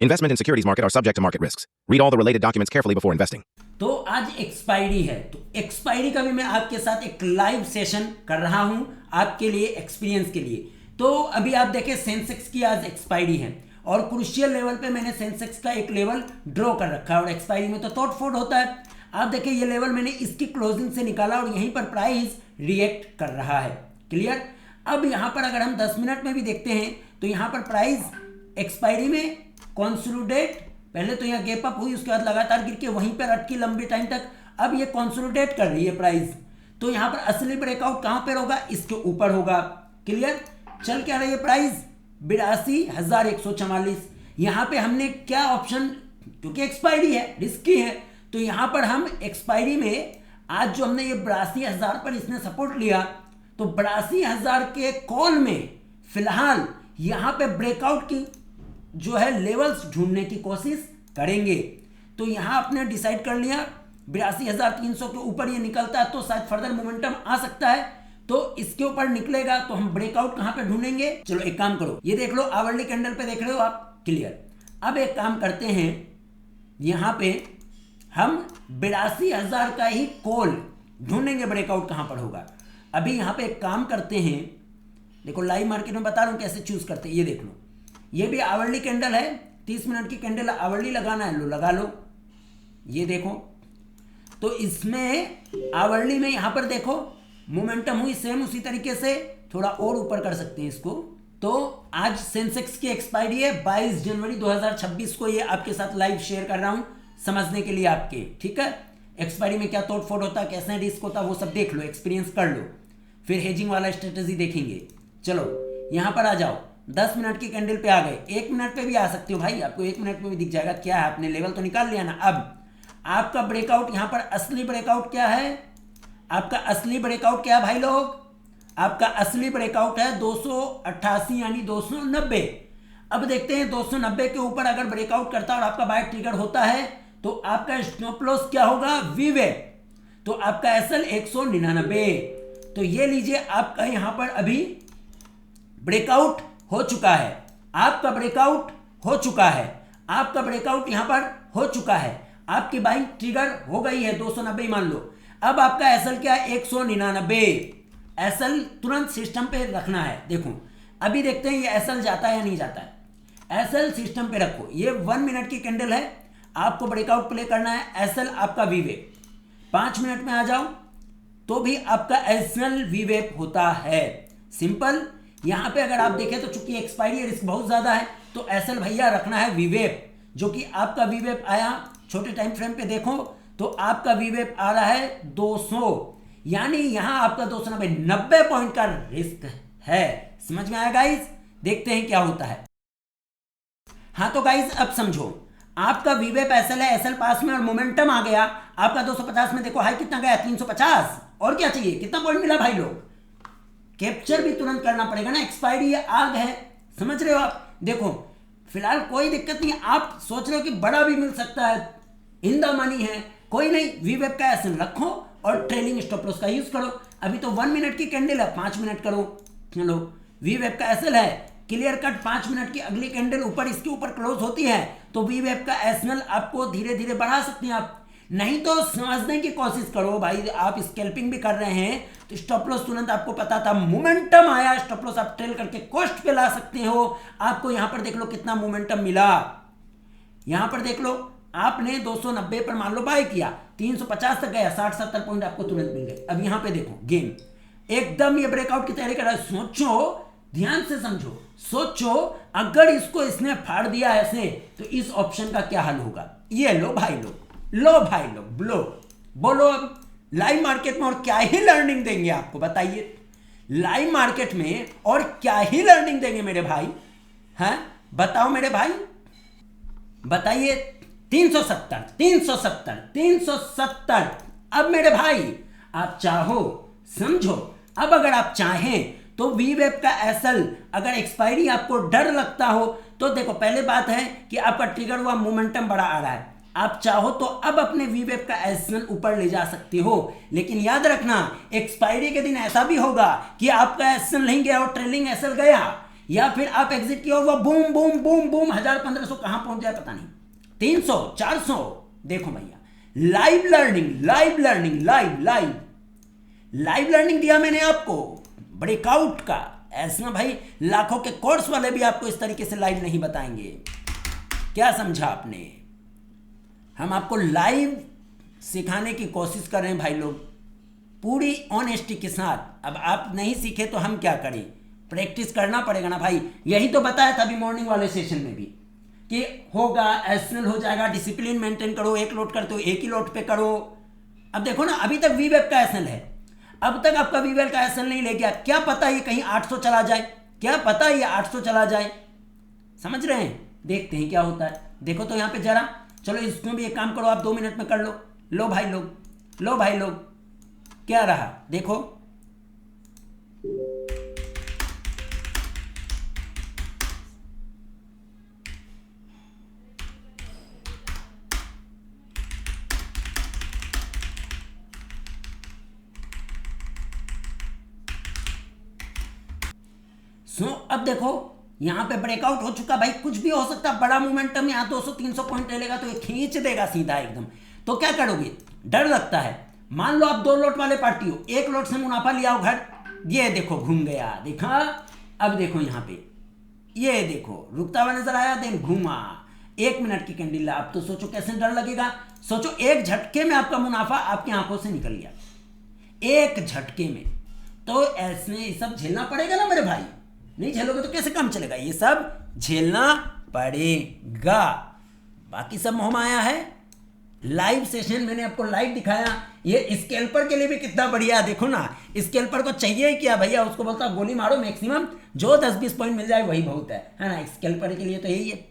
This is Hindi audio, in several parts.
Investment in securities market are subject to market risks. Read all the related documents carefully before investing. तो आज एक्सपायरी है, तो एक्सपायरी का भी मैं आपके साथ एक लाइव सेशन कर रहा हूं आपके लिए, एक्सपीरियंस के लिए। तो अभी आप देखें सेंसेक्स की आज एक्सपायरी है और क्रूशियल लेवल पे मैंने सेंसेक्स का एक लेवल ड्रॉ कर रखा है और एक्सपायरी में तो तोड़ फोड़ होता है। आप देखें ये लेवल मैंने इसकी क्लोजिंग से निकाला और यहीं पर प्राइस रिएक्ट कर रहा है। क्लियर। अब यहाँ पर अगर हम 10 मिनट में भी देखते हैं तो यहाँ पर प्राइस एक्सपायरी में कंसोलिडेट, पहले तो यहाँ गैप अप हुई, उसके बाद लगातार गिर के वहीं पर अटकी लंबे टाइम तक। अब ये कंसोलिडेट कर रही है प्राइस, तो यहाँ पर असली ब्रेकआउट कहाँ पर होगा, इसके ऊपर होगा। क्लियर। चल क्या रही है प्राइस 82,144। यहाँ पे हमने क्या ऑप्शन, क्योंकि एक्सपायरी है, रिस्की है, तो यहाँ पर हम एक्सपायरी में आज जो हमने ये 82,000 पर इसने सपोर्ट लिया, तो 82,000 के कॉल में फिलहाल यहाँ पे ब्रेकआउट की जो है लेवल्स ढूंढने की कोशिश करेंगे। तो यहाँ आपने डिसाइड कर लिया 82,300 के ऊपर ये निकलता है तो शायद फर्दर मोमेंटम आ सकता है, तो इसके ऊपर निकलेगा तो हम ब्रेकआउट कहां पे ढूंढेंगे। चलो एक काम करो, ये देख लो आवरली कैंडल पे देख रहे हो आप। क्लियर। अब एक काम करते हैं, यहां पे हम 82,000 का ही कॉल ढूंढेंगे, ब्रेकआउट कहां पर होगा। अभी यहां पे एक काम करते हैं, देखो लाइव मार्केट में बता रहा हूं कैसे चूज करते हैं। ये देख लो, ये भी आवरली कैंडल है, 30 मिनट की कैंडल आवरली लगाना है, लो लगा लो। ये देखो, तो इसमें आवरली में यहां पर देखो मोमेंटम हुई, सेम उसी तरीके से थोड़ा और ऊपर कर सकते हैं इसको। तो आज सेंसेक्स की एक्सपायरी है 22 जनवरी 2026 को, ये आपके साथ लाइव शेयर कर रहा हूं समझने के लिए आपके। ठीक है, एक्सपायरी में क्या तोड़ फोड़ होता है, कैसे रिस्क होता है, वो सब देख लो, एक्सपीरियंस कर लो, फिर हेजिंग वाला स्ट्रेटेजी देखेंगे। चलो यहां पर आ जाओ, 10 मिनट की कैंडल पे आ गए, 1 मिनट पे भी आ सकते हो भाई, आपको 1 मिनट में भी दिख जाएगा क्या है, आपने लेवल तो निकाल लिया ना। अब आपका ब्रेकआउट यहां पर असली ब्रेकआउट क्या है, आपका असली ब्रेकआउट क्या है भाई लोग, आपका असली ब्रेकआउट है 288 यानी 290। अब देखते हैं 290 के ऊपर अगर ब्रेकआउट करता है और आपका बाय ट्रिगर होता है तो आपका स्टॉप लॉस क्या होगा, वीवेप, तो आपका एसएल 199। तो ये लीजिए आपका यहां पर अभी ब्रेकआउट हो चुका है, आपका ब्रेकआउट हो चुका है, आपका ब्रेकआउट यहां पर हो चुका है, आपकी बाइंग ट्रिगर हो गई है 290 मान लो। अब आपका एसएल क्या है 199। एसएल तुरंत सिस्टम पे रखना है। देखो अभी देखते हैं ये एसएल जाता है या नहीं जाता है। एसएल सिस्टम पे रखो, ये 1 मिनट की कैंडल है, आपको ब्रेकआउट प्ले करना है। एसएल आपका वीवेप 5 मिनट में आ जाओ तो भी आपका एसएल वीवेप होता है, सिंपल। यहां पे अगर आप देखें तो चूंकि एक्सपायरी रिस्क बहुत ज्यादा है तो एसएल भैया रखना है वीवेप, जो कि आपका वीवेप आया छोटे टाइम फ्रेम पे देखो तो आपका वीवेप आ रहा है 200, यानी यहां आपका 290, 90 पॉइंट का रिस्क है। समझ में आया गाइस, देखते हैं क्या होता है। हाँ तो गाइस अब समझो, आपका वीवेप एसएल है, एसएल पास में और मोमेंटम आ गया आपका 250 में, देखो हाई कितना गया 350, और क्या चाहिए, कितना पॉइंट मिला भाई लोग। कैप्चर भी तुरंत करना पड़ेगा ना, एक्सपायरी आग है, समझ रहे हो आप। देखो फिलहाल कोई दिक्कत नहीं, आप सोच रहे हो कि बड़ा भी मिल सकता है, इन द मनी है, कोई नहीं, वीवेप का एसएल रखो और ट्रेलिंग स्टॉप लॉस का यूज करो। अभी तो 1 मिनट की कैंडल है, 5 मिनट करो। चलो वीवेप का एसएल है, क्लियर कट 5 मिनट की अगली कैंडल ऊपर इसके ऊपर क्लोज होती है तो वीवेप का एसएल आपको धीरे धीरे बढ़ा सकते हैं आप, नहीं तो समझने की कोशिश करो भाई। आप स्कैल्पिंग भी कर रहे हैं तो स्टॉप लॉस तुरंत आपको पता था, मोमेंटम आया, स्टॉप लॉस आप ट्रेल करके कॉस्ट पे ला सकते हो। आपको यहां पर देख लो कितना मोमेंटम मिला, यहां पर देख लो आपने 290 पर मान लो बाय किया, 350 तक गया, 60-70 पॉइंट आपको तुरंत मिल गए। अब यहां पे देखो गेम एकदम ये ब्रेकआउट की तैयारी कर रहा है। सोचो, ध्यान से समझो, सोचो अगर इसको इसने फाड़ दिया ऐसे तो इस ऑप्शन का क्या हल होगा। ये लो भाई लोग, लो भाई लोग, बोलो अब लाइव मार्केट में और क्या ही लर्निंग देंगे आपको, बताइए लाइव मार्केट में और क्या ही लर्निंग देंगे मेरे भाई, हैं बताओ मेरे भाई, बताइए। 370। अब मेरे भाई आप चाहो समझो, अब अगर आप चाहें तो वीवेप का एसएल अगर एक्सपायरी आपको डर लगता हो तो देखो, पहले बात है कि आपका ट्रिगर हुआ, मोमेंटम बड़ा आ रहा है, आप चाहो तो अब अपने वीवेप का एसएल ऊपर ले जा सकते हो, लेकिन याद रखना एक्सपायरी के दिन ऐसा भी होगा कि आपका एसएल नहीं गया और ट्रेलिंग एसएल गया, या फिर आप एग्जिट किया हुआ बूम बूम बूम बूम 1000-1500 कहां पहुंच जाए पता नहीं, 300-400। देखो भैया live learning live learning live learning दिया मैंने आपको ब्रेकआउट का। ऐसा भाई लाखों के कोर्स वाले भी आपको इस तरीके से लाइव नहीं बताएंगे। क्या समझा आपने? हम आपको लाइव सिखाने की कोशिश कर रहे हैं भाई लोग, पूरी ऑनेस्टी के साथ। अब आप नहीं सीखे तो हम क्या करें, प्रैक्टिस करना पड़ेगा ना भाई। यही तो बताया था अभी मॉर्निंग वाले सेशन में भी कि होगा, एसएल हो जाएगा, डिसिप्लिन मेंटेन करो, एक लोड करते हो एक ही लोड पे करो। अब देखो ना, अभी तक वीवेब का एसएल है, अब तक आपका वीवेब का एसएल नहीं ले गया। क्या पता ये कहीं 800 चला जाए, क्या पता ये 800 चला जाए। समझ रहे हैं? देखते हैं क्या होता है। देखो तो यहाँ पे जरा, चलो इसमें भी एक काम करो, आप 2 मिनट में कर लो। लो भाई लोग, लो भाई लोग, क्या रहा देखो। अब देखो यहां पे ब्रेकआउट हो चुका भाई, कुछ भी हो सकता है, बड़ा मोमेंटम यहाँ 200-300 पॉइंट ले लेगा तो ये खींच देगा सीधा एकदम। तो क्या करोगे? डर लगता है। मान लो आप 2 लोट वाले पार्टी हो, 1 लोट से मुनाफा लिया हो घर, ये देखो घूम गया, देखा। अब देखो यहाँ पे ये देखो रुकता हुआ नजर आया, देन घूमा, 1 मिनट की कैंडल। अब तो सोचो कैसे डर लगेगा। सोचो एक झटके में आपका मुनाफा आपकी आंखों से निकल गया, एक झटके में। तो ऐसे सब झेलना पड़ेगा ना मेरे भाई, नहीं झेलोगे तो कैसे काम चलेगा? ये सब झेलना पड़ेगा, बाकी सब मोहमाया है। लाइव सेशन मैंने आपको लाइव दिखाया। ये स्कैल्पर के लिए भी कितना बढ़िया, देखो ना, स्कैल्पर को चाहिए क्या भैया, उसको बोलता गोली मारो मैक्सिमम, जो 10-20 पॉइंट मिल जाए वही बहुत है ना। स्कैल्पर के लिए तो यही है।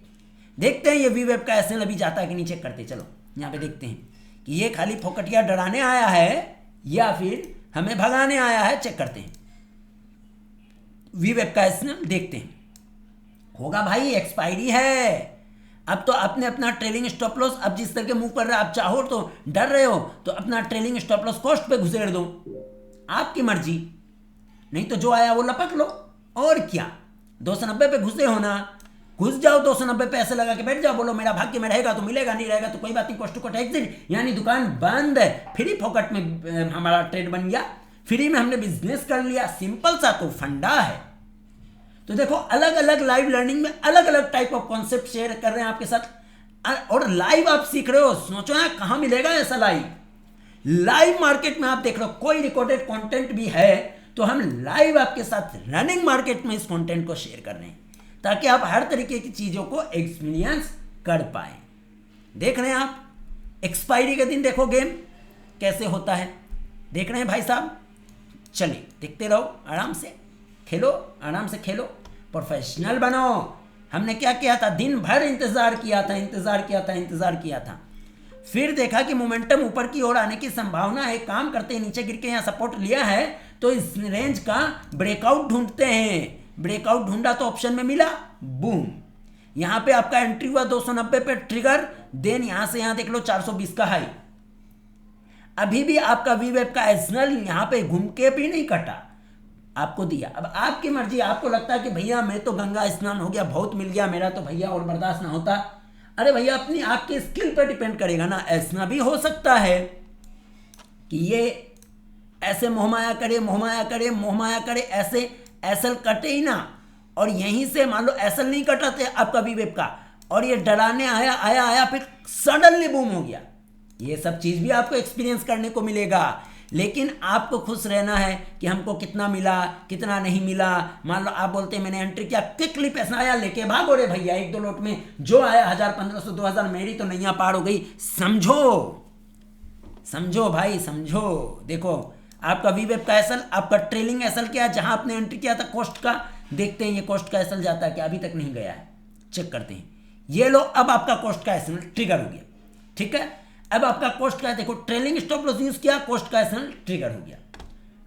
देखते हैं ये वीवेब का एसएल अभी जाता है कि नहीं, चेक करते। चलो यहाँ पे देखते हैं कि ये खाली फोकटिया डराने आया है या फिर हमें भगाने आया है, चेक करते हैं। वीवेब का एसएल देखते हैं। होगा भाई, एक्सपायरी है। अब तो आपने अपना ट्रेलिंग स्टॉप लॉस, अब जिस तरह के मूव कर रहा है, आप चाहो तो डर रहे हो तो अपना ट्रेलिंग स्टॉप लॉस कॉस्ट पे घुसेड़ दो, आपकी मर्जी। नहीं तो जो आया वो लपक लो, और क्या। 290 पे घुसे हो ना, घुस जाओ 290 पे, ऐसे लगा के बैठ जाओ, बोलो मेरा भाग्य में रहेगा तो मिलेगा, नहीं रहेगा तो कोई बात नहीं, कॉस्ट टू कॉस्ट एग्जिट, यानी दुकान बंद है। फ्री फोकट में हमारा ट्रेड बन गया, फ्री में हमने बिजनेस कर लिया। सिंपल सा तो फंडा है। तो देखो अलग अलग लाइव लर्निंग में अलग अलग टाइप ऑफ कॉन्सेप्ट शेयर कर रहे हैं आपके साथ, और लाइव आप सीख रहे हो। सोचो ना कहां मिलेगा ऐसा लाइव मार्केट में आप देख रहे हो, कोई रिकॉर्डेड कंटेंट भी है तो हम लाइव आपके साथ रनिंग मार्केट में इस कंटेंट को शेयर कर रहे हैं, ताकि आप हर तरीके की चीजों को एक्सपीरियंस कर पाए। देख रहे हैं आप एक्सपायरी के दिन, देखो गेम कैसे होता है, देख रहे हैं भाई साहब। चलिए देखते रहो, आराम से खेलो, आराम से खेलो, प्रोफेशनल बनो। हमने क्या किया था, दिन भर इंतजार किया था, फिर देखा कि मोमेंटम ऊपर की ओर आने की संभावना है। काम करते हैं, नीचे गिर के यहाँ सपोर्ट लिया है तो इस रेंज का ब्रेकआउट ढूंढते हैं। ब्रेकआउट ढूंढा तो ऑप्शन में मिला, बूम, यहाँ पे आपका एंट्री हुआ 290 पे ट्रिगर, देन यहाँ से यहाँ देख लो 420 का हाई। अभी भी आपका वीवेब का एसएल यहाँ पे घूम के भी नहीं कटा, आपको दिया। अब आपकी मर्जी, आपको लगता है कि भैया मैं तो गंगा स्नान हो गया, बहुत मिल गया, मेरा तो भैया और बर्दाश्त ना होता। अरे भैया अपनी आपके स्किल पर डिपेंड करेगा ना। ऐसा भी हो सकता है कि ये ऐसे मोहमाया करे, ऐसे एसएल कटे ही ना, और यहीं से मान लो एसएल नहीं कटा थे आपका वीवेब का, और ये डराने आया फिर सडनली बूम हो गया। ये सब चीज भी आपको एक्सपीरियंस करने को मिलेगा, लेकिन आपको खुश रहना है कि हमको कितना मिला, कितना नहीं मिला। मान लो आप बोलते हैं मैंने एंट्री किया, क्विकली पैसा आया, लेके भागो रे भैया, 1-2 लोट में जो आया 1000, 1500, 2000, मेरी तो नैया पार हो गई। समझो भाई, समझो। देखो आपका वीवेब का एसएल, आपका ट्रेलिंग एसएल क्या है, जहां आपने एंट्री किया था कॉस्ट का, देखते हैं ये कॉस्ट का एसएल जाता है क्या, अभी तक नहीं गया है, चेक करते हैं। ये लो, अब आपका कॉस्ट का एसएल ट्रिगर हो गया, ठीक है। अब आपका कॉस्ट का, देखो ट्रेलिंग स्टॉप लॉस यूज किया, कॉस्ट का एसएल ट्रिगर हो गया।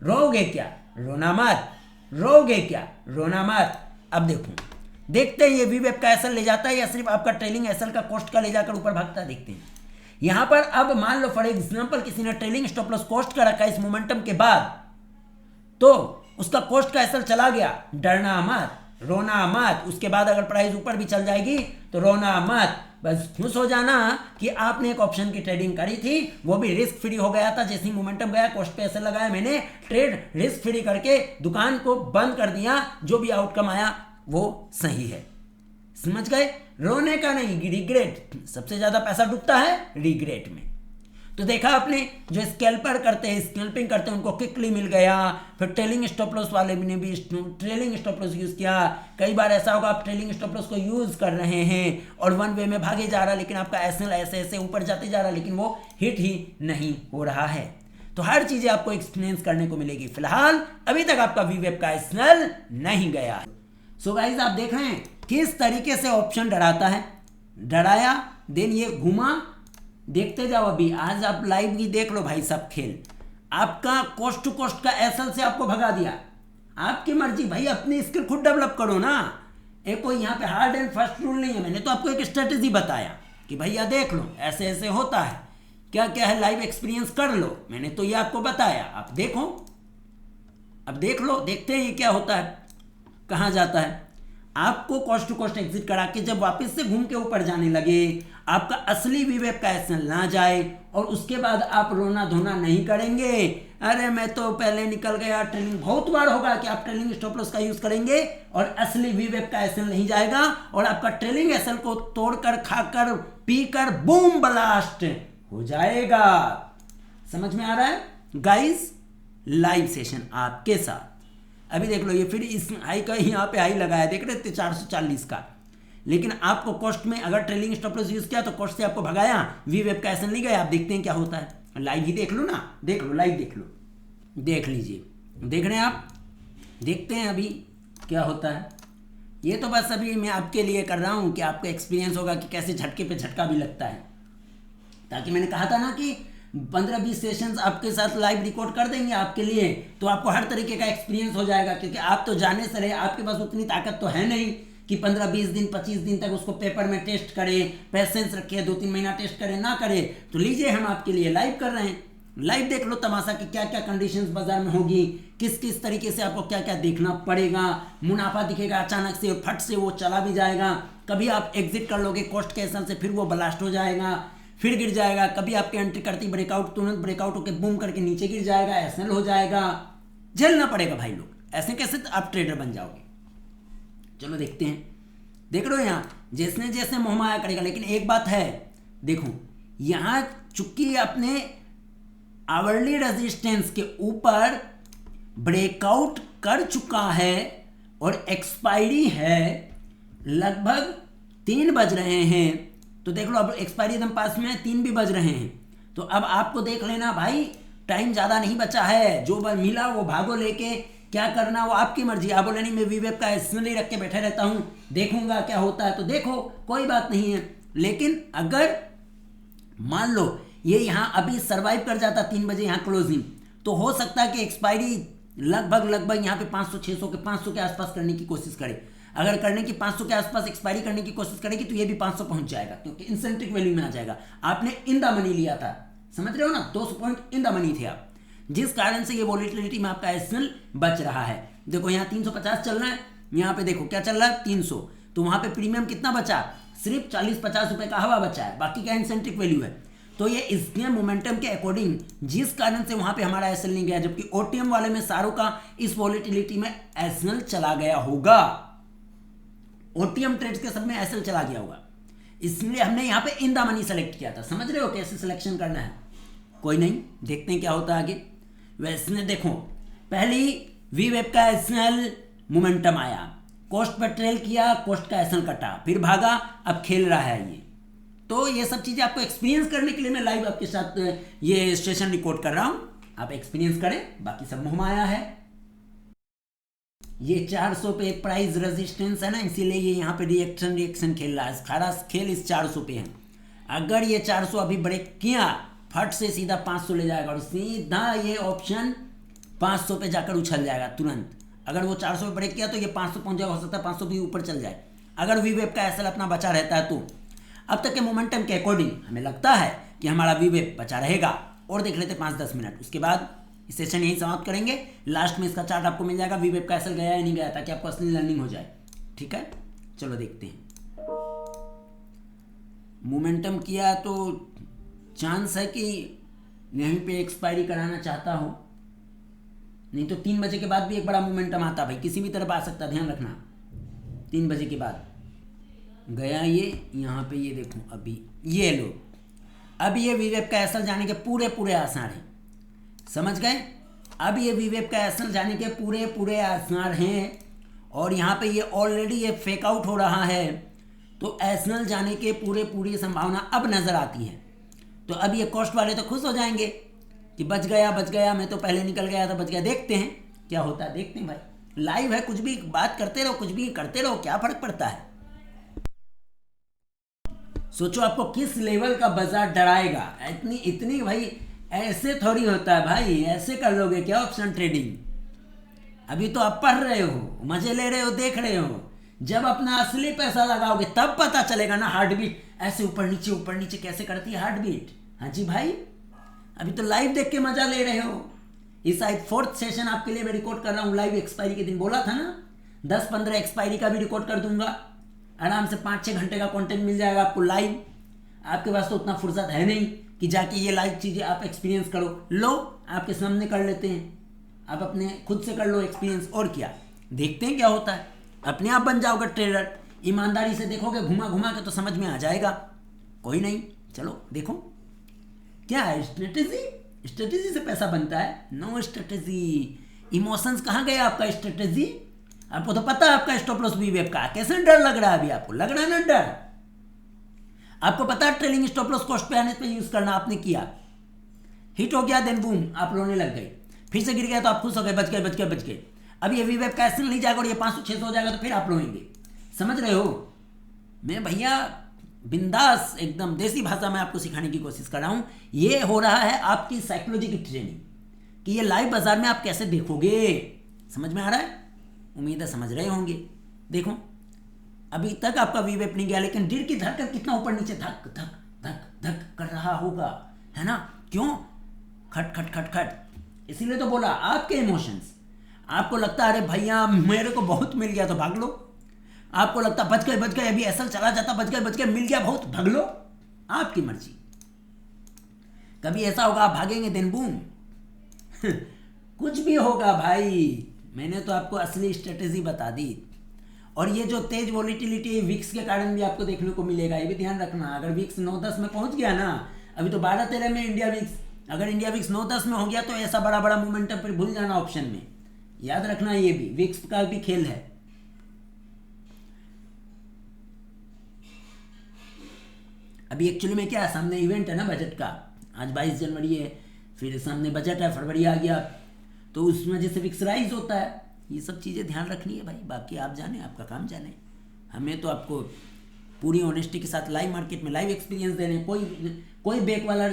रोगे क्या, रोना मत, रोना मत। अब देखते हैं ये वीवेब का एसएल ले जाता है या सिर्फ आपका ट्रेलिंग एसएल का कॉस्ट का ले जाकर ऊपर भागता है, देखते हैं। यहां पर अब मान लो फॉर एग्जांपल किसी ने ट्रेलिंग स्टॉप लॉस कॉस्ट का रखा इस मोमेंटम के बाद, तो उसका कॉस्ट का एसएल चला गया, डरना मत, रोना मत। उसके बाद अगर प्राइस ऊपर भी चल जाएगी तो रोना मत, बस खुश हो जाना कि आपने एक ऑप्शन की ट्रेडिंग करी थी, वो भी रिस्क फ्री हो गया था। जैसे ही मोमेंटम गया, कॉस्ट पे ऐसे लगाया मैंने, ट्रेड रिस्क फ्री करके दुकान को बंद कर दिया। जो भी आउटकम आया वो सही है। समझ गए? रोने का नहीं, रिग्रेट। सबसे ज्यादा पैसा डूबता है रिग्रेट में। तो देखा आपने, जो स्कैल्पर करते हैं, स्कैल्पिंग करते हैं, उनको क्विकली मिल गया। फिर ट्रेलिंग स्टॉप लॉस वाले ने भी ट्रेलिंग स्टॉप लॉस यूज किया। कई बार ऐसा होगा आप ट्रेलिंग स्टॉप लॉस को यूज कर रहे हैं और वन वे में भागे जा रहा, लेकिन आपका एसएल ऐसे ऐसे ऊपर जाते जा रहा, लेकिन वो हिट ही नहीं हो रहा है। तो हर चीजें आपको एक्सपीरियंस करने को मिलेगी। फिलहाल अभी तक आपका वीवेब का एसएल नहीं गया। सो गाइस, आप देख रहे हैं किस तरीके से ऑप्शन डराता है। डराया, देन ये घुमा। देखते जाओ, अभी आज आप लाइव भी देख लो भाई सब खेल। आपका कोस्ट टू कोस्ट का एसएल से आपको भगा दिया। आपकी मर्जी भाई, अपनी स्किल खुद डेवलप करो ना। एक कोई यहाँ पे हार्ड एंड फास्ट रूल नहीं है। मैंने तो आपको एक स्ट्रेटेजी बताया कि भैया देख लो ऐसे ऐसे होता है, क्या क्या है, लाइव एक्सपीरियंस कर लो। मैंने तो ये आपको बताया, आप देखो, अब देख लो, देखते हैं ये क्या होता है, कहाँ जाता है। आपको कॉस्ट टू कॉस्ट एग्जिट करा के जब वापस से घूम के ऊपर जाने लगे, आपका असली विवेक का एसएल ना जाए और उसके बाद आप रोना धोना नहीं करेंगे, अरे मैं तो पहले निकल गया। ट्रेलिंग बहुत बार होगा कि आप ट्रेलिंग स्टॉप लॉस का यूज करेंगे और असली विवेक का एसएल नहीं जाएगा और आपका ट्रेलिंग एसएल को तोड़कर, खाकर, पीकर बूम ब्लास्ट हो जाएगा। समझ में आ रहा है गाइस? लाइव सेशन आपके साथ। अभी देख लो, ये फिर इस हाई का यहाँ पे हाई लगाया, देख रहे थे 440 का, लेकिन आपको कॉस्ट में अगर ट्रेलिंग स्टॉप लॉस यूज किया तो कॉस्ट से आपको भगाया, वीवेब का एसएल नहीं गया। आप देखते हैं क्या होता है। लाइव ही देख लो ना, देख लो, लाइव देख लो, देख लीजिए, देख रहे हैं आप, देखते हैं अभी क्या होता है। ये तो बस अभी मैं आपके लिए कर रहा हूँ कि आपको एक्सपीरियंस होगा कि कैसे झटके पे झटका भी लगता है। ताकि मैंने कहा था ना कि 15-20 सेशंस आपके साथ लाइव रिकॉर्ड कर देंगे आपके लिए, तो आपको हर तरीके का एक्सपीरियंस हो जाएगा। क्योंकि आप तो जाने से रहे, आपके पास उतनी ताकत तो है नहीं कि 15-20 दिन 25 दिन तक उसको पेपर में टेस्ट करें, पेशेंस रखिए, 2-3 महीना टेस्ट करें ना करें। तो लीजिए, हम आपके लिए लाइव कर रहे हैं। लाइव देख लो तमाशा कि क्या क्या कंडीशंस बाजार में होगी, किस किस तरीके से आपको क्या क्या देखना पड़ेगा। मुनाफा दिखेगा अचानक से, फट से वो चला भी जाएगा। कभी आप एग्जिट कर लोगे कॉस्ट के एसएल से, फिर वो ब्लास्ट हो जाएगा, फिर गिर जाएगा। कभी आपकी एंट्री करती ब्रेकआउट, तुरंत ब्रेकआउट होकर बूम करके नीचे गिर जाएगा, एसएल हो जाएगा। झेलना पड़ेगा भाई लोग, ऐसे कैसे आप ट्रेडर बन जाओगे। चलो देखते हैं। देख लो यहाँ जैसे जैसे मोहमाया करेगा, लेकिन एक बात है, देखो यहाँ चूंकि अपने आवरली रेजिस्टेंस के ऊपर ब्रेकआउट कर चुका है और एक्सपायरी है, लगभग 3 बज रहे हैं। तो देख लो, अब एक्सपायरी एकदम पास में है, 3 भी बज रहे हैं। तो अब आपको देख लेना भाई, टाइम ज़्यादा नहीं बचा है। जो मिला वो भागो लेके, क्या करना वो आपकी मर्जी। आप बोले नहीं मैं वीवेब का एसएल ही रख के बैठे रहता हूँ, देखूंगा क्या होता है। तो देखो, कोई बात नहीं है। लेकिन अगर मान लो ये यहाँ अभी सर्वाइव कर जाता 3 बजे यहाँ क्लोजिंग, तो हो सकता है कि एक्सपायरी लगभग यहाँ पे 500-600 के 500 के आसपास करने की कोशिश करे। अगर करने की 500 के आसपास एक्सपायरी करने की कोशिश करेगी तो ये भी 500 पहुंच जाएगा, क्योंकि इंसेंट्रिक वैल्यू में आ जाएगा। आपने इन द मनी लिया था, समझ रहे हो ना, 200 पॉइंट इन द मनी थे आप, जिस कारण से ये वॉलेटिलिटी में आपका एसएल बच रहा है। देखो यहाँ 350 चल रहा है, यहाँ पे देखो क्या चल रहा है 300। तो वहां पे प्रीमियम कितना बचा, सिर्फ 40-50 रुपए का हवा बचा है, बाकी का इंसेंट्रिक वैल्यू है। तो ये इसके मोमेंटम के अकॉर्डिंग, जिस कारण से वहां पे हमारा एसएल नहीं गया, जबकि ओटीएम वाले में सारों का इस वॉलेटिलिटी में एसएल चला गया होगा। ओटीएम ट्रेड्स के सब में एसएल चला गया होगा, इसलिए हमने यहाँ पे इन द मनी सेलेक्ट किया था। समझ रहे हो कैसे सिलेक्शन करना है। कोई नहीं, देखते हैं क्या होता है आगे। वैसे देखो, पहली वीवेब का एसएल मोमेंटम आया, कॉस्ट पर ट्रेल किया, कॉस्ट का एसएल कटा, फिर भागा, अब खेल रहा है ये। तो ये सब चीजें आपको एक्सपीरियंस करने के लिए मैं लाइव आपके साथ ये सेशन रिकॉर्ड कर रहा हूं, आप एक्सपीरियंस करें। बाकी सब मोहमाया है। ये 400 पे प्राइस रेजिस्टेंस है ना, इसीलिए ये यहाँ पे रिएक्शन खेल रहा है। सारा खेल इस 400 पे है। अगर ये 400 अभी ब्रेक किया, फट से सीधा 500 ले जाएगा और सीधा ये ऑप्शन 500 पे जाकर उछल जाएगा तुरंत। अगर वो 400 पे ब्रेक किया तो ये 500 पहुंच जाएगा, हो सकता है 500 भी ऊपर चल जाए, अगर वीवेब का एसएल अपना बचा रहता है तो। अब तक के मोमेंटम के अकॉर्डिंग हमें लगता है कि हमारा वीवेब बचा रहेगा। और देख लेते 5-10 मिनट, उसके बाद इस सेशन यही समाप्त करेंगे। लास्ट में इसका चार्ट आपको मिल जाएगा, वीवेब का एसएल गया या नहीं गया, ताकि आपको असली लर्निंग हो जाए। ठीक है, चलो देखते हैं। मोमेंटम किया तो चांस है कि यहीं पे एक्सपायरी कराना चाहता हो, नहीं तो 3 बजे के बाद भी एक बड़ा मोमेंटम आता भाई, किसी भी तरफ आ सकता, ध्यान रखना। 3 बजे के बाद गया ये, यहाँ पे ये देखो अभी ये लो, अब ये वीवेब का एसएल जाने के पूरे पूरे आसार हैं, समझ गए। अब ये वीवेब का एसएल जाने के पूरे पूरे आसार हैं और यहाँ पे ये ऑलरेडी ये फेक आउट हो रहा है, तो एसएल जाने के पूरे पूरी संभावना अब नज़र आती है। तो अब ये कॉस्ट वाले तो खुश हो जाएंगे कि बच गया, मैं तो पहले निकल गया था, बच गया। देखते हैं क्या होता है, देखते हैं भाई, लाइव है, कुछ भी बात करते रहो, कुछ भी करते रहो, क्या फर्क पड़ता है। सोचो आपको किस लेवल का बाजार डराएगा, इतनी भाई, ऐसे थोड़ी होता है भाई, ऐसे कर लोगे क्या ऑप्शन ट्रेडिंग। अभी तो आप पढ़ रहे हो, मजे ले रहे हो, देख रहे हो, जब अपना असली पैसा लगाओगे तब पता चलेगा ना हार्ट बीट ऐसे ऊपर नीचे कैसे करती है हार्ट बीट। हाँ जी भाई, अभी तो लाइव देख के मजा ले रहे हो। इस साइड 4th सेशन आपके लिए मैं रिकॉर्ड कर रहा हूँ लाइव, एक्सपायरी के दिन बोला था ना 10-15 एक्सपायरी का भी रिकॉर्ड कर दूंगा, आराम से 5-6 घंटे का कंटेंट मिल जाएगा आपको लाइव। आपके पास तो उतना फुर्सत है नहीं कि जाके ये लाइव चीज़ें आप एक्सपीरियंस करो, लो आपके सामने कर लेते हैं, आप अपने खुद से कर लो एक्सपीरियंस, और क्या, देखते हैं क्या होता है। अपने आप बन जाओगे ट्रेडर, ईमानदारी से देखोगे, घुमा घुमा के तो समझ में आ जाएगा। कोई नहीं, चलो देखो क्या है स्ट्रेटेजी से पैसा बनता है, नो स्ट्रेटेजी। इमोशंस कहाँ गए आपका स्ट्रेटेजी, आपको तो पता है आपका स्टॉप लॉस वीवेब का, कैसे डर लग रहा है अभी आपको, लग रहा है ना डर। आपको पता है ट्रेलिंग स्टॉप लॉस कॉस्ट पे आने पे यूज करना, आपने किया, हिट हो गया, देन बूम आप रोने लग गए, फिर से गिर गया तो आप खुश हो गए, बच गए। अब ये वीवेब का ऐसे नहीं जाएगा और ये 500-600 हो जाएगा तो फिर आप रोएंगे, समझ रहे हो। मैं भैया बिंदास एकदम देसी भाषा में आपको सिखाने की कोशिश कर रहा हूँ। ये हो रहा है आपकी साइकोलॉजी की ट्रेनिंग कि ये लाइव बाजार में आप कैसे देखोगे, समझ में आ रहा है, उम्मीद है समझ रहे होंगे। देखो अभी तक आपका वीवेब नहीं गया, लेकिन दिल की धड़कन कितना ऊपर नीचे धक धक धक धक कर रहा होगा, है ना, क्यों, खट खट खट खट। इसीलिए तो बोला आपके इमोशंस, आपको लगता है अरे भैया मेरे को बहुत मिल गया तो भाग लो, आपको लगता बच गए अभी ऐसा चला जाता, बच गए मिल गया बहुत, भाग लो, आपकी मर्जी। कभी ऐसा होगा आप भागेंगे देन बूम कुछ भी होगा भाई। मैंने तो आपको असली स्ट्रेटेजी बता दी। और ये जो तेज वॉलिटिलिटी विक्स के कारण भी आपको देखने को मिलेगा, ये भी ध्यान रखना। अगर विक्स 9-10 में पहुंच गया ना, अभी तो 12-13 में इंडिया विक्स, अगर इंडिया विक्स 9-10 में हो गया तो ऐसा बड़ा मोमेंटम फिर भूल जाना ऑप्शन में, याद रखना। ये भी विक्स का भी खेल है। अभी एक्चुअली में क्या है, सामने इवेंट है ना बजट का, आज 22 जनवरी है, फिर सामने बजट है, फरवरी आ गया, तो उस वजह से विक्स राइज होता है। ये सब चीज़ें ध्यान रखनी है भाई, बाकी आप जाने, आपका काम जाने। हमें तो आपको पूरी ऑनेस्टी के साथ लाइव मार्केट में लाइव एक्सपीरियंस देने, कोई बेक वाला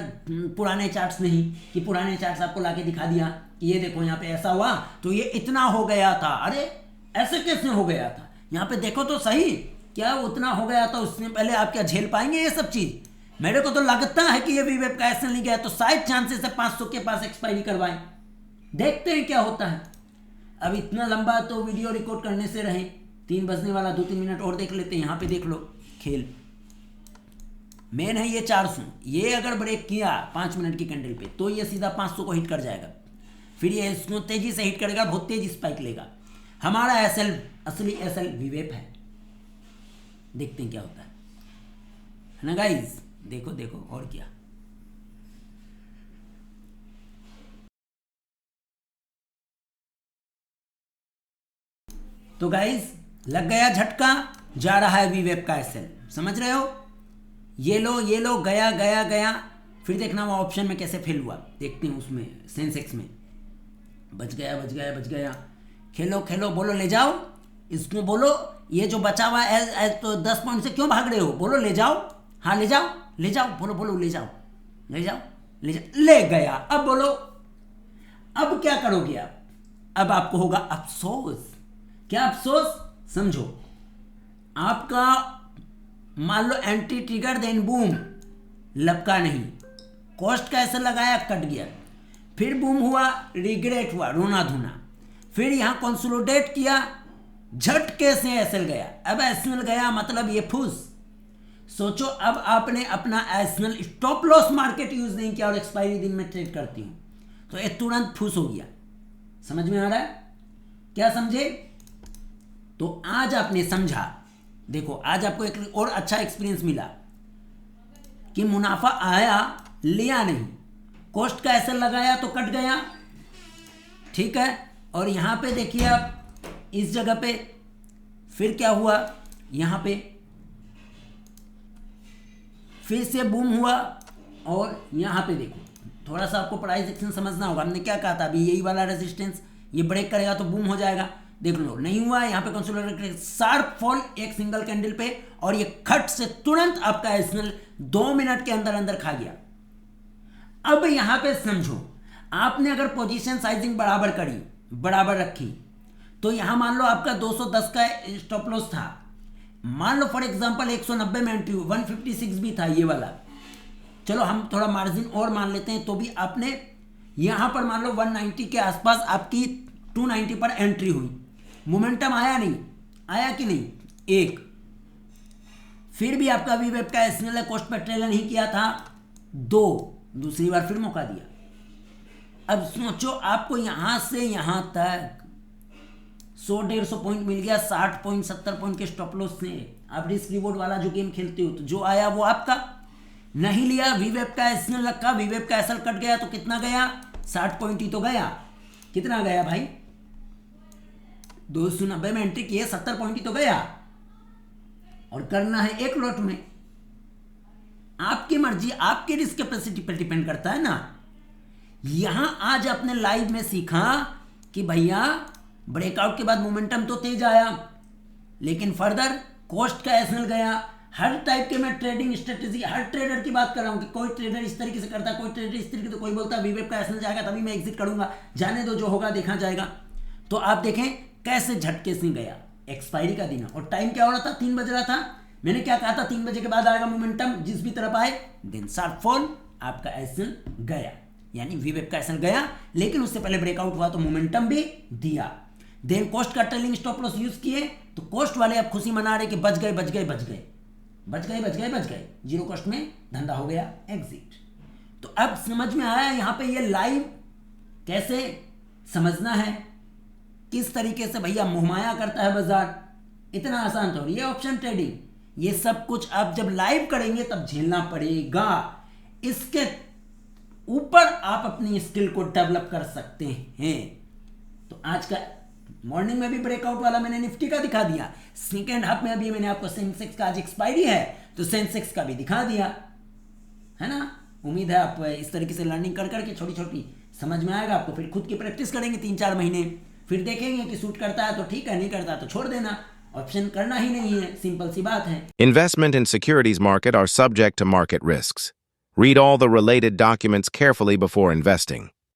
पुराने चार्ट्स नहीं कि पुराने चार्ट्स आपको लाके दिखा दिया कि ये देखो यहाँ पे ऐसा हुआ तो ये इतना हो गया था, अरे ऐसे कैसे हो गया था, यहाँ पे देखो तो सही, क्या उतना हो गया था, उससे पहले आप क्या झेल पाएंगे ये सब चीज़। मेरे को तो लगता है कि ये वीवेब का ऐसा नहीं गया तो शायद चांसेस है 500 के पास एक्सपायरी करवाएं, देखते हैं क्या होता है। अब इतना लंबा तो वीडियो रिकॉर्ड करने से रहे, 3 बजने वाला, 2-3 मिनट और देख लेते हैं। यहाँ पे देख लो खेल, मेन है ये 400, ये अगर ब्रेक किया 5 मिनट की कैंडल पे तो ये सीधा 500 को हिट कर जाएगा, फिर ये इसको तेजी से हिट करेगा, बहुत तेज स्पाइक लेगा। हमारा एसएल, असली एसएल वीवेब है, देखते हैं क्या होता है ना गाइज। देखो देखो और क्या, तो गाइज लग गया झटका, जा रहा है वीवेब का एसएल, समझ रहे हो। ये लो गया, फिर देखना वो ऑप्शन में कैसे फेल हुआ, देखते हैं उसमें सेंसेक्स में। बच गया, खेलो, बोलो ले जाओ इसको, बोलो ये जो बचा हुआ है तो 10 पॉइंट से क्यों भाग रहे हो, बोलो ले जाओ, हाँ ले जाओ, बोलो ले जाओ, ले गया। अब बोलो अब क्या करोगे आप, अब आपको होगा अफसोस। क्या अफसोस, समझो, आपका मान लो एंटी ट्रिगर देन बूम, लपका नहीं, कॉस्ट कैसे लगाया, कट गया, फिर बूम हुआ, रिग्रेट हुआ, रोना धोना, फिर यहाँ कंसोलिडेट किया, झटके से एसएल गया। अब एसएल गया मतलब ये फूस। सोचो अब आपने अपना SL stop loss market use नहीं किया और एक्सपायरी दिन में ट्रेड करती हूं तो ये तुरंत फूस हो गया। समझ में आ रहा है? क्या समझे? तो आज आपने समझा। देखो आज आपको एक और अच्छा एक्सपीरियंस मिला कि मुनाफा आया, लिया नहीं, कॉस्ट का एसएल लगाया तो कट गया, ठीक है। और यहां पे देखिए आप इस जगह पे फिर क्या हुआ, यहां पे फिर से बूम हुआ और यहां पे देखो थोड़ा सा आपको प्राइस एक्शन समझना होगा। हमने क्या कहा था अभी, यही वाला रेजिस्टेंस ये ब्रेक करेगा तो बूम हो जाएगा। देख लो नहीं हुआ, यहाँ पे कंसोलिडेटेड शार्प फॉल एक सिंगल कैंडल पे और ये खट से तुरंत आपका एसएल 2 मिनट के अंदर अंदर खा गया। अब यहां पे समझो, आपने अगर पोजीशन साइजिंग बराबर करी, बराबर रखी, तो यहां मान लो आपका 210 का स्टॉप लॉस था, मान लो फॉर एग्जांपल 190 में एंट्री, 156 भी था ये वाला, चलो हम थोड़ा मार्जिन और मान लेते हैं, तो भी आपने यहां पर मान लो 190 के आसपास आपकी 290 पर एंट्री हुई, मोमेंटम आया नहीं, आया कि नहीं? एक, फिर भी आपका वीवेब का एसएल कॉस्ट पर ट्रेलर नहीं किया था, 2, दूसरी बार फिर मौका दिया। अब सोचो आपको यहां से यहां तक 100-150 पॉइंट मिल गया, 60 पॉइंट 70 पॉइंट के स्टॉप लॉस से। आप रिस्क रिवॉर्ड वाला जो गेम खेलते हो तो जो आया वो आपका, नहीं लिया, वीवेब का एसएल रखा, वीवेब का एसएल कट गया तो कितना गया? 60 पॉइंट ही तो गया। कितना गया भाई? 290 में एंट्री की है, 70 पॉइंट ही तो गया। और करना है एक लॉट में, आपकी मर्जी, आपकी रिस्क कैपेसिटी पर डिपेंड करता है ना। यहां आज आपने लाइव में सीखा कि भैया ब्रेकआउट के बाद मोमेंटम तो तेज आया, लेकिन फर्दर कॉस्ट का एसएल गया। हर टाइप के मैं ट्रेडिंग स्ट्रेटेजी, हर ट्रेडर की बात कर रहा हूं कि कोई ट्रेडर इस तरीके से करता है, कोई ट्रेडर इस तरीके से, कोई बोलता है वीवेब का एसएल जाएगा तभी मैं एग्जिट करूंगा, जाने दो, जो होगा देखा जाएगा। तो आप देखें कैसे झटके से गया। एक्सपायरी का दिन और टाइम क्या हो रहा था? 3 बज रहा था। मैंने क्या कहा था? 3 बजे के बाद आएगा मोमेंटम, जिस भी तरफ आए, देन शार्प फॉल, आपका एसएल गया, यानी वीवेब का एसएल गया, लेकिन उससे पहले ब्रेकआउट हुआ तो मोमेंटम भी दिया। देन कॉस्ट का ट्रेलिंग स्टॉप लॉस यूज किए तो कॉस्ट वाले अब खुशी मना रहे कि बच गए, बच गए, बच गए, बच गए, बच गए, बच गए, जीरो कॉस्ट में धंधा हो गया, एग्जिट। तो अब समझ में आया यहां पे ये लाइव कैसे समझना है, किस तरीके से भैया मुहमाया करता है बाजार। इतना आसान थोड़ी ये ऑप्शन ट्रेडिंग, ये सब कुछ आप जब लाइव करेंगे तब झेलना पड़ेगा। इसके ऊपर आप अपनी स्किल को डेवलप कर सकते हैं। तो आज का मॉर्निंग में भी ब्रेकआउट वाला मैंने निफ्टी का दिखा दिया, सेकेंड हाफ में अभी मैंने आपको सेंसेक्स का आज एक्सपायरी है तो सेंसेक्स का भी दिखा दिया, है ना। उम्मीद है आप इस तरीके से लर्निंग कर करके छोटी छोटी समझ में आएगा आपको। फिर खुद की प्रैक्टिस करेंगे 3-4 महीने, फिर देखेंगे कि सूट करता है तो ठीक है, नहीं करता तो छोड़ देना, ऑप्शन करना ही नहीं है, सिंपल सी बात है। Investment in securities market are subject to market risks. Read all the related documents carefully before investing.